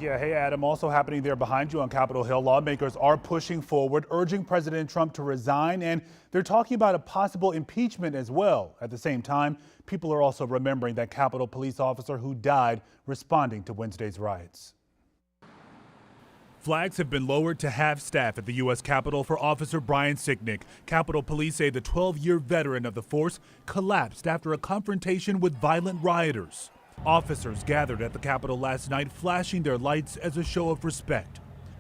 Yeah, hey Adam, also happening there behind you on Capitol Hill, lawmakers are pushing forward, urging President Trump to resign, and they're talking about a possible impeachment as well. At the same time, people are also remembering that Capitol police officer who died responding to Wednesday's riots. Flags have been lowered to half staff at the U.S. Capitol for Officer Brian Sicknick. Capitol Police say the 12-year veteran of the force collapsed after a confrontation with violent rioters. Officers gathered at the Capitol last night, flashing their lights as a show of respect.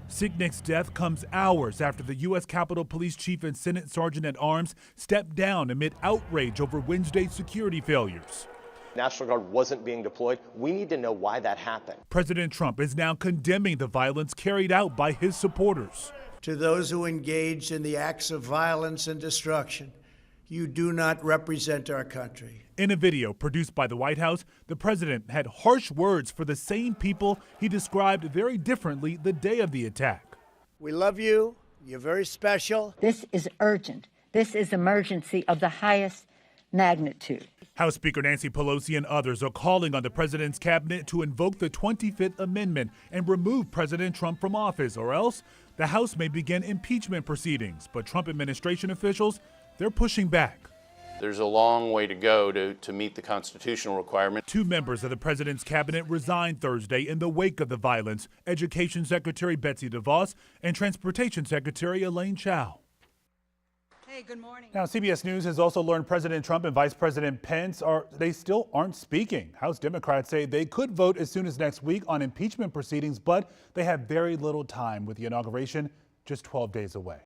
Sicknick's death comes hours after the U.S. Capitol Police Chief and Senate Sergeant at Arms stepped down amid outrage over Wednesday's security failures. National Guard wasn't being deployed. We need to know why that happened. President Trump is now condemning the violence carried out by his supporters. To those who engaged in the acts of violence and destruction, you do not represent our country. In a video produced by the White House, the president had harsh words for the same people he described very differently the day of the attack. We love you. You're very special. This is urgent. This is emergency of the highest magnitude. House Speaker Nancy Pelosi and others are calling on the president's cabinet to invoke the 25th Amendment and remove President Trump from office, or else the House may begin impeachment proceedings. But Trump administration officials, they're pushing back. There's a long way to go to meet the constitutional requirement. Two members of the president's cabinet resigned Thursday in the wake of the violence: Education Secretary Betsy DeVos and Transportation Secretary Elaine Chao. Hey, good morning. Now, CBS News has also learned President Trump and Vice President Pence they still aren't speaking. House Democrats say they could vote as soon as next week on impeachment proceedings, but they have very little time with the inauguration just 12 days away.